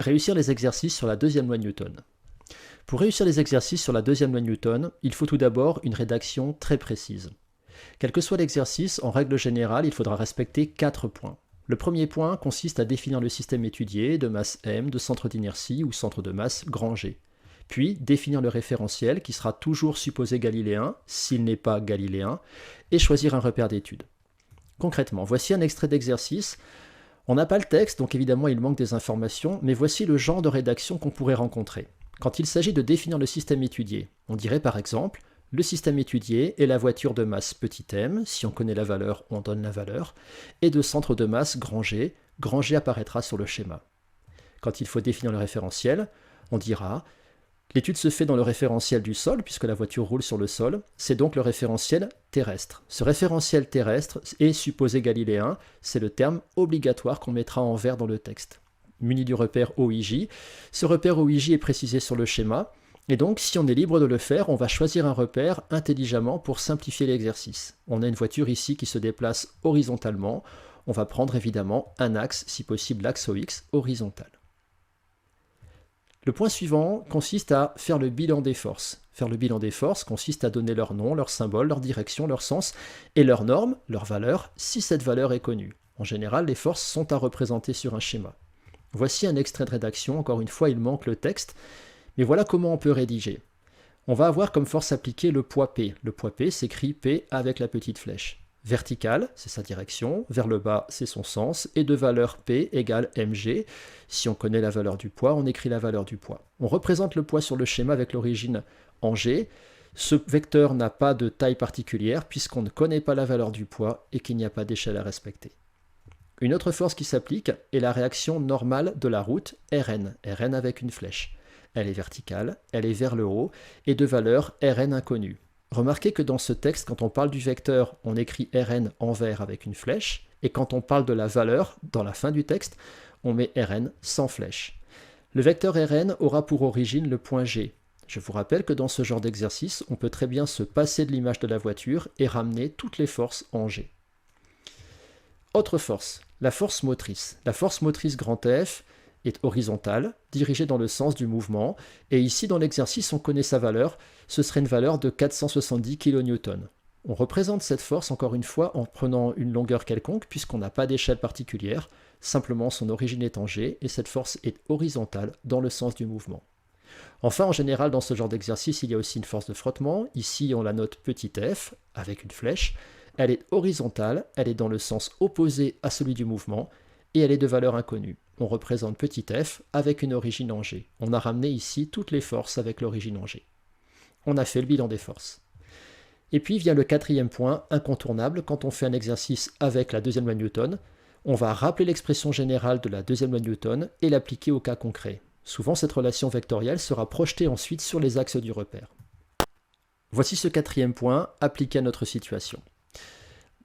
Réussir les exercices sur la deuxième loi de Newton. Pour réussir les exercices sur la deuxième loi de Newton, il faut tout d'abord une rédaction très précise. Quel que soit l'exercice, en règle générale, il faudra respecter 4 points. Le premier point consiste à définir le système étudié de masse m, de centre d'inertie ou centre de masse grand G. Puis définir le référentiel qui sera toujours supposé galiléen, s'il n'est pas galiléen, et choisir un repère d'étude. Concrètement, voici un extrait d'exercice. On n'a pas le texte, donc évidemment il manque des informations, mais voici le genre de rédaction qu'on pourrait rencontrer. Quand il s'agit de définir le système étudié, on dirait par exemple « Le système étudié est la voiture de masse petit m, si on connaît la valeur, on donne la valeur, et de centre de masse grand G apparaîtra sur le schéma. » Quand il faut définir le référentiel, on dira « L'étude se fait dans le référentiel du sol, puisque la voiture roule sur le sol, c'est donc le référentiel terrestre. Ce référentiel terrestre est supposé galiléen, c'est le terme obligatoire qu'on mettra en vert dans le texte. Muni du repère OIJ, ce repère OIJ est précisé sur le schéma, et donc si on est libre de le faire, on va choisir un repère intelligemment pour simplifier l'exercice. On a une voiture ici qui se déplace horizontalement, on va prendre évidemment un axe, si possible l'axe OX horizontal. Le point suivant consiste à faire le bilan des forces. Faire le bilan des forces consiste à donner leur nom, leur symbole, leur direction, leur sens et leur norme, leur valeur, si cette valeur est connue. En général, les forces sont à représenter sur un schéma. Voici un extrait de rédaction, encore une fois il manque le texte, mais voilà comment on peut rédiger. On va avoir comme force appliquée le poids P. Le poids P s'écrit P avec la petite flèche. Verticale, c'est sa direction, vers le bas, c'est son sens, et de valeur P égale mg. Si on connaît la valeur du poids, on écrit la valeur du poids. On représente le poids sur le schéma avec l'origine en g. Ce vecteur n'a pas de taille particulière puisqu'on ne connaît pas la valeur du poids et qu'il n'y a pas d'échelle à respecter. Une autre force qui s'applique est la réaction normale de la route Rn, Rn avec une flèche. Elle est verticale, elle est vers le haut, et de valeur Rn inconnue. Remarquez que dans ce texte, quand on parle du vecteur, on écrit Rn en vert avec une flèche, et quand on parle de la valeur, dans la fin du texte, on met Rn sans flèche. Le vecteur Rn aura pour origine le point G. Je vous rappelle que dans ce genre d'exercice, on peut très bien se passer de l'image de la voiture et ramener toutes les forces en G. Autre force, la force motrice. La force motrice grand F est horizontale, dirigée dans le sens du mouvement, et ici dans l'exercice on connaît sa valeur, ce serait une valeur de 470 kN. On représente cette force encore une fois en prenant une longueur quelconque puisqu'on n'a pas d'échelle particulière, simplement son origine est en G et cette force est horizontale dans le sens du mouvement. Enfin en général dans ce genre d'exercice il y a aussi une force de frottement, ici on la note petit f avec une flèche, elle est horizontale, elle est dans le sens opposé à celui du mouvement et elle est de valeur inconnue. On représente petit f avec une origine en G. On a ramené ici toutes les forces avec l'origine en G. On a fait le bilan des forces. Et puis vient le quatrième point, incontournable, quand on fait un exercice avec la deuxième loi de Newton, on va rappeler l'expression générale de la deuxième loi de Newton et l'appliquer au cas concret. Souvent cette relation vectorielle sera projetée ensuite sur les axes du repère. Voici ce quatrième point appliqué à notre situation.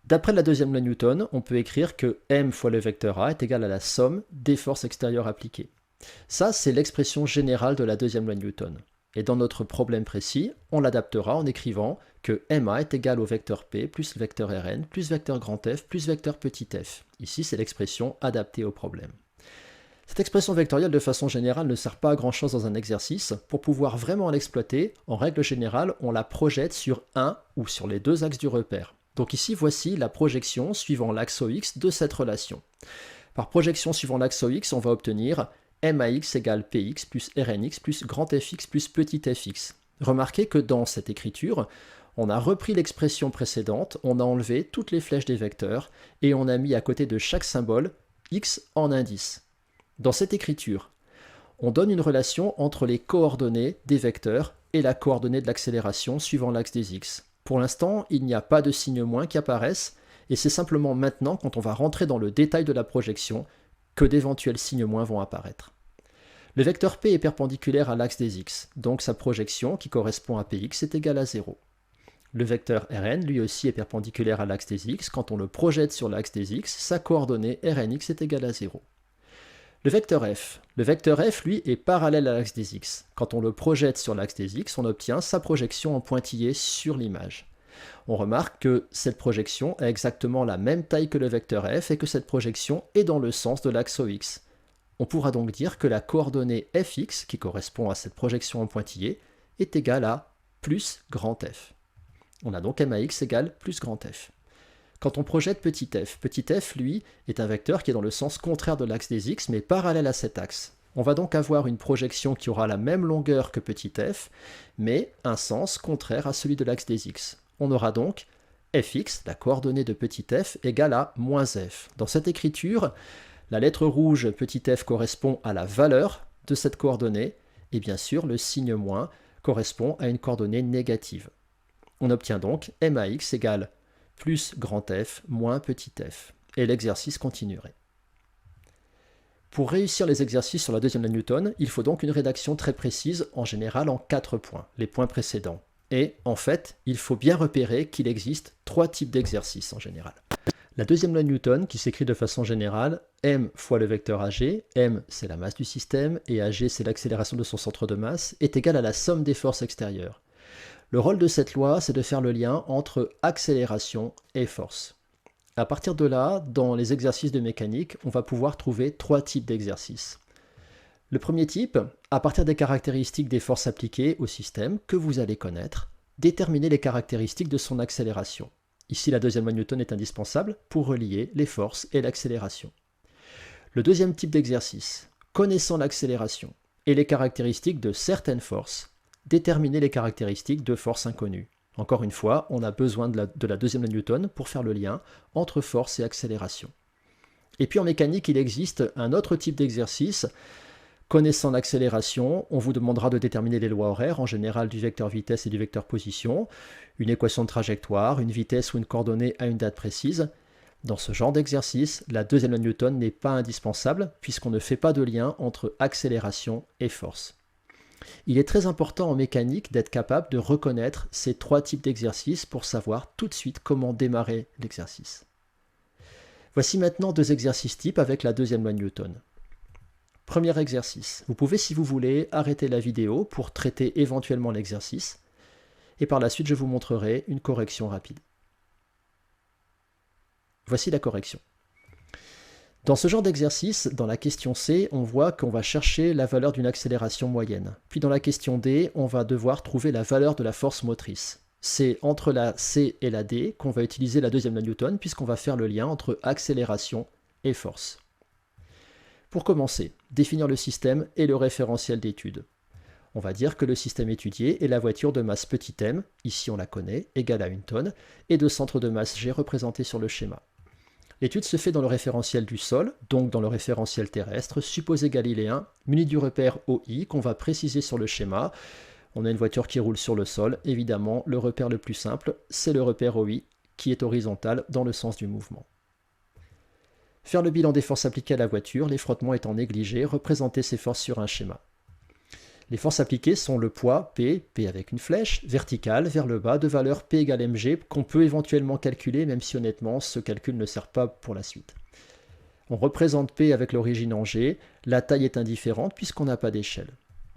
D'après la deuxième loi de Newton, on peut écrire que m fois le vecteur a est égal à la somme des forces extérieures appliquées. Ça, c'est l'expression générale de la deuxième loi de Newton. Et dans notre problème précis, on l'adaptera en écrivant que ma est égal au vecteur p plus le vecteur rn plus vecteur grand F plus vecteur petit f. Ici, c'est l'expression adaptée au problème. Cette expression vectorielle, de façon générale, ne sert pas à grand-chose dans un exercice. Pour pouvoir vraiment l'exploiter, en règle générale, on la projette sur un ou sur les deux axes du repère. Donc ici, voici la projection suivant l'axe OX de cette relation. Par projection suivant l'axe OX, on va obtenir MAX égale PX plus RNX plus grand FX plus petit fx. Remarquez que dans cette écriture, on a repris l'expression précédente, on a enlevé toutes les flèches des vecteurs et on a mis à côté de chaque symbole X en indice. Dans cette écriture, on donne une relation entre les coordonnées des vecteurs et la coordonnée de l'accélération suivant l'axe des X. Pour l'instant, il n'y a pas de signe moins qui apparaissent, et c'est simplement maintenant, quand on va rentrer dans le détail de la projection, que d'éventuels signes moins vont apparaître. Le vecteur P est perpendiculaire à l'axe des X, donc sa projection, qui correspond à Px, est égale à 0. Le vecteur Rn, lui aussi, est perpendiculaire à l'axe des X. Quand on le projette sur l'axe des X, sa coordonnée Rnx est égale à 0. Le vecteur F, lui, est parallèle à l'axe des X. Quand on le projette sur l'axe des X, on obtient sa projection en pointillé sur l'image. On remarque que cette projection a exactement la même taille que le vecteur F et que cette projection est dans le sens de l'axe OX. On pourra donc dire que la coordonnée fx, qui correspond à cette projection en pointillé, est égale à plus grand F. On a donc max égale plus grand F. Quand on projette petit f, lui, est un vecteur qui est dans le sens contraire de l'axe des x, mais parallèle à cet axe. On va donc avoir une projection qui aura la même longueur que petit f, mais un sens contraire à celui de l'axe des x. On aura donc fx, la coordonnée de petit f, égale à moins f. Dans cette écriture, la lettre rouge petit f correspond à la valeur de cette coordonnée, et bien sûr, le signe moins correspond à une coordonnée négative. On obtient donc max égale plus grand F moins petit f. Et l'exercice continuerait. Pour réussir les exercices sur la deuxième loi de Newton, il faut donc une rédaction très précise, en général en 4 points, les points précédents. Et en fait, il faut bien repérer qu'il existe 3 types d'exercices en général. La deuxième loi de Newton, qui s'écrit de façon générale, m fois le vecteur ag, m c'est la masse du système et ag c'est l'accélération de son centre de masse, est égale à la somme des forces extérieures. Le rôle de cette loi, c'est de faire le lien entre accélération et force. À partir de là, dans les exercices de mécanique, on va pouvoir trouver 3 types d'exercices. Le premier type, à partir des caractéristiques des forces appliquées au système que vous allez connaître, déterminer les caractéristiques de son accélération. Ici, la deuxième loi de Newton est indispensable pour relier les forces et l'accélération. Le deuxième type d'exercice, connaissant l'accélération et les caractéristiques de certaines forces, déterminer les caractéristiques de forces inconnues. Encore une fois, on a besoin de la deuxième loi de Newton pour faire le lien entre force et accélération. Et puis en mécanique, il existe un autre type d'exercice. Connaissant l'accélération, on vous demandera de déterminer les lois horaires, en général du vecteur vitesse et du vecteur position, une équation de trajectoire, une vitesse ou une coordonnée à une date précise. Dans ce genre d'exercice, la deuxième loi de Newton n'est pas indispensable, puisqu'on ne fait pas de lien entre accélération et force. Il est très important en mécanique d'être capable de reconnaître ces 3 types d'exercices pour savoir tout de suite comment démarrer l'exercice. Voici maintenant 2 exercices types avec la deuxième loi de Newton. Premier exercice. Vous pouvez, si vous voulez, arrêter la vidéo pour traiter éventuellement l'exercice. Et par la suite, je vous montrerai une correction rapide. Voici la correction. Dans ce genre d'exercice, dans la question C, on voit qu'on va chercher la valeur d'une accélération moyenne. Puis dans la question D, on va devoir trouver la valeur de la force motrice. C'est entre la C et la D qu'on va utiliser la deuxième loi de Newton, puisqu'on va faire le lien entre accélération et force. Pour commencer, définir le système et le référentiel d'étude. On va dire que le système étudié est la voiture de masse petit m, ici on la connaît, égale à 1 tonne, et de centre de masse g représenté sur le schéma. L'étude se fait dans le référentiel du sol, donc dans le référentiel terrestre, supposé galiléen, muni du repère OI qu'on va préciser sur le schéma. On a une voiture qui roule sur le sol, évidemment, le repère le plus simple, c'est le repère OI, qui est horizontal dans le sens du mouvement. Faire le bilan des forces appliquées à la voiture, les frottements étant négligés, représenter ces forces sur un schéma. Les forces appliquées sont le poids, P avec une flèche, verticale vers le bas de valeur P égale mg qu'on peut éventuellement calculer, même si honnêtement ce calcul ne sert pas pour la suite. On représente P avec l'origine en G, la taille est indifférente puisqu'on n'a pas d'échelle.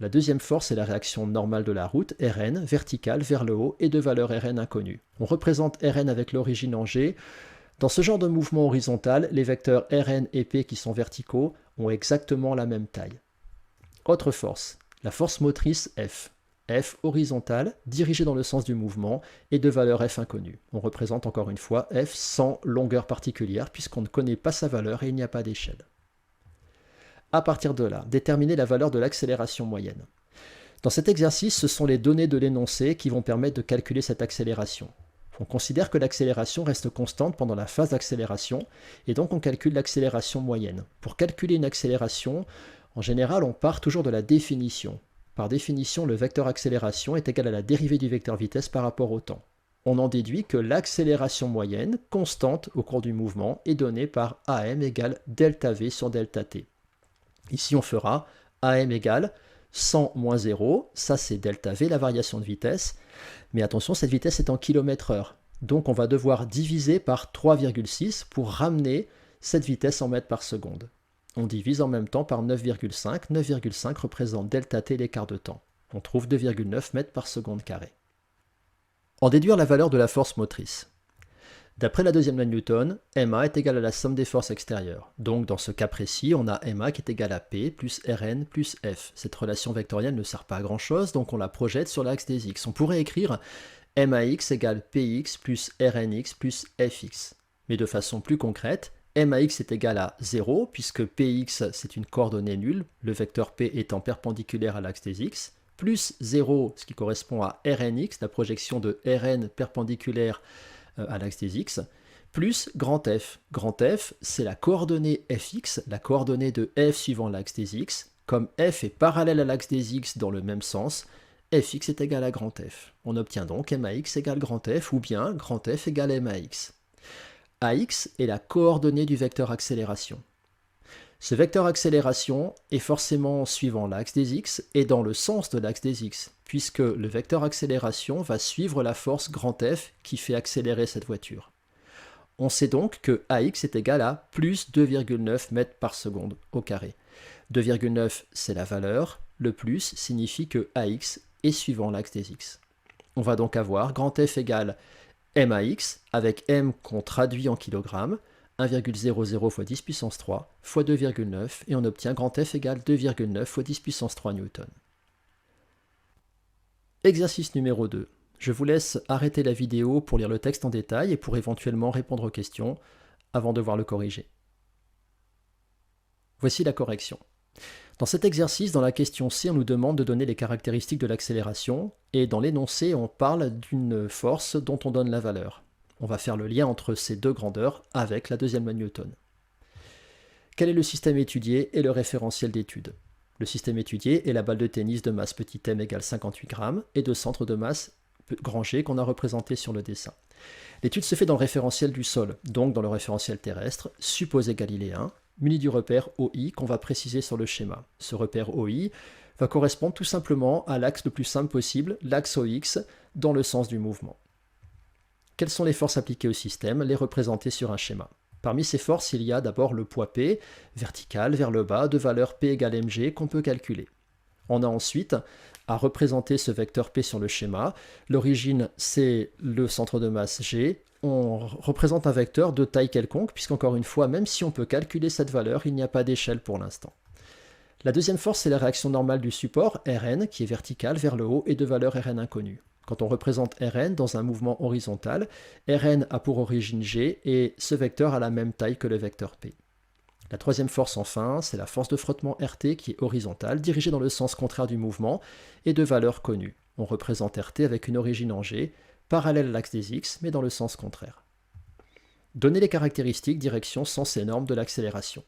La deuxième force est la réaction normale de la route, Rn, verticale vers le haut et de valeur Rn inconnue. On représente Rn avec l'origine en G. Dans ce genre de mouvement horizontal, les vecteurs Rn et P qui sont verticaux ont exactement la même taille. Autre force. La force motrice F. F horizontale, dirigée dans le sens du mouvement, et de valeur F inconnue. On représente encore une fois F sans longueur particulière, puisqu'on ne connaît pas sa valeur et il n'y a pas d'échelle. À partir de là, déterminer la valeur de l'accélération moyenne. Dans cet exercice, ce sont les données de l'énoncé qui vont permettre de calculer cette accélération. On considère que l'accélération reste constante pendant la phase d'accélération, et donc on calcule l'accélération moyenne. Pour calculer une accélération, en général, on part toujours de la définition. Par définition, le vecteur accélération est égal à la dérivée du vecteur vitesse par rapport au temps. On en déduit que l'accélération moyenne, constante au cours du mouvement, est donnée par AM égale delta V sur delta T. Ici, on fera AM égale 100 moins 0, ça c'est delta V, la variation de vitesse. Mais attention, cette vitesse est en km/h. Donc on va devoir diviser par 3,6 pour ramener cette vitesse en mètres par seconde. On divise en même temps par 9,5. 9,5 représente delta t l'écart de temps. On trouve 2,9 mètres par seconde carrée. En déduire la valeur de la force motrice. D'après la deuxième loi de Newton, ma est égal à la somme des forces extérieures. Donc dans ce cas précis, on a ma qui est égal à P plus Rn plus F. Cette relation vectorielle ne sert pas à grand chose, donc on la projette sur l'axe des x. On pourrait écrire max égale px plus Rnx plus fx. Mais de façon plus concrète, max est égal à 0, puisque px c'est une coordonnée nulle, le vecteur p étant perpendiculaire à l'axe des x, plus 0, ce qui correspond à Rnx, la projection de Rn perpendiculaire à l'axe des x, plus grand F. Grand F, c'est la coordonnée fx, la coordonnée de f suivant l'axe des x. Comme f est parallèle à l'axe des x dans le même sens, fx est égal à grand F. On obtient donc max égale grand F, ou bien grand F égale max. Ax est la coordonnée du vecteur accélération. Ce vecteur accélération est forcément suivant l'axe des x et dans le sens de l'axe des x, puisque le vecteur accélération va suivre la force grand F qui fait accélérer cette voiture. On sait donc que ax est égal à plus 2,9 mètres par seconde au carré. 2,9 c'est la valeur, le plus signifie que ax est suivant l'axe des x. On va donc avoir grand F égale max, avec m qu'on traduit en kilogrammes, 1,00 fois 10 puissance 3 fois 2,9 et on obtient grand F égale 2,9 fois 10 puissance 3 newton. Exercice numéro 2. Je vous laisse arrêter la vidéo pour lire le texte en détail et pour éventuellement répondre aux questions avant de voir le corriger. Voici la correction. Dans cet exercice, dans la question C, on nous demande de donner les caractéristiques de l'accélération et dans l'énoncé, on parle d'une force dont on donne la valeur. On va faire le lien entre ces deux grandeurs avec la deuxième loi de Newton. Quel est le système étudié et le référentiel d'étude? Le système étudié est la balle de tennis de masse petit m égale 58 grammes et de centre de masse grand G qu'on a représenté sur le dessin. L'étude se fait dans le référentiel du sol, donc dans le référentiel terrestre, supposé galiléen, muni du repère OI qu'on va préciser sur le schéma. Ce repère OI va correspondre tout simplement à l'axe le plus simple possible, l'axe OX, dans le sens du mouvement. Quelles sont les forces appliquées au système? Les représenter sur un schéma. Parmi ces forces, il y a d'abord le poids P, vertical vers le bas, de valeur P égale mg qu'on peut calculer. On a ensuite à représenter ce vecteur P sur le schéma. L'origine, c'est le centre de masse G. On représente un vecteur de taille quelconque, puisqu'encore une fois, même si on peut calculer cette valeur, il n'y a pas d'échelle pour l'instant. La deuxième force, c'est la réaction normale du support, Rn, qui est verticale vers le haut et de valeur Rn inconnue. Quand on représente Rn dans un mouvement horizontal, Rn a pour origine G et ce vecteur a la même taille que le vecteur P. La troisième force enfin, c'est la force de frottement Rt qui est horizontale, dirigée dans le sens contraire du mouvement et de valeur connue. On représente Rt avec une origine en G, parallèle à l'axe des x, mais dans le sens contraire. Donner les caractéristiques, direction, sens et normes de l'accélération.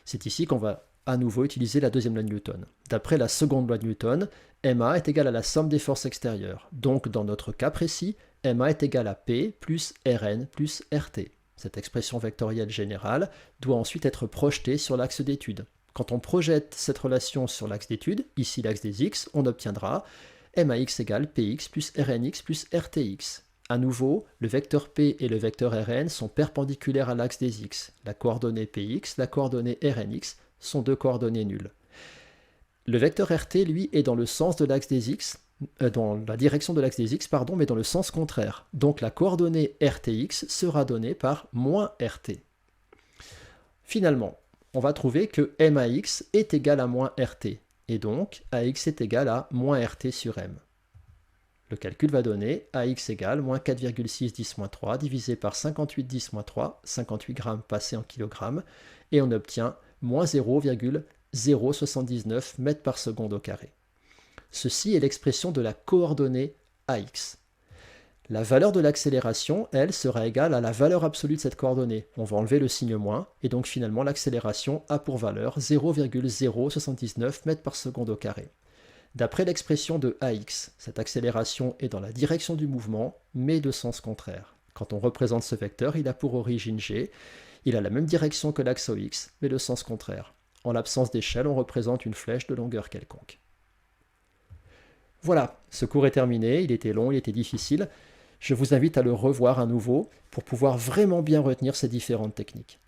C'est ici qu'on va à nouveau utiliser la deuxième loi de Newton. D'après la seconde loi de Newton, ma est égale à la somme des forces extérieures. Donc dans notre cas précis, ma est égale à P plus Rn plus Rt. Cette expression vectorielle générale doit ensuite être projetée sur l'axe d'étude. Quand on projette cette relation sur l'axe d'étude, ici l'axe des x, on obtiendra max égale px plus Rnx plus Rtx. À nouveau, le vecteur P et le vecteur Rn sont perpendiculaires à l'axe des x. La coordonnée Px, la coordonnée Rnx sont deux coordonnées nulles. Le vecteur Rt, lui, est dans le sens de l'axe des x, dans la direction de l'axe des x, pardon, mais dans le sens contraire. Donc la coordonnée Rtx sera donnée par moins Rt. Finalement, on va trouver que max est égal à moins Rt, et donc ax est égal à moins Rt sur m. Le calcul va donner ax égale moins 4,6 10-3 divisé par 58 10-3, 58 grammes passés en kilogrammes, et on obtient moins 0,079 mètres par seconde au carré. Ceci est l'expression de la coordonnée ax. La valeur de l'accélération, elle, sera égale à la valeur absolue de cette coordonnée. On va enlever le signe moins, et donc finalement l'accélération a pour valeur 0,079 mètres par seconde au carré. D'après l'expression de ax, cette accélération est dans la direction du mouvement, mais de sens contraire. Quand on représente ce vecteur, il a pour origine g, il a la même direction que l'axe OX, mais de sens contraire. En l'absence d'échelle, on représente une flèche de longueur quelconque. Voilà, ce cours est terminé, il était long, il était difficile. Je vous invite à le revoir à nouveau pour pouvoir vraiment bien retenir ces différentes techniques.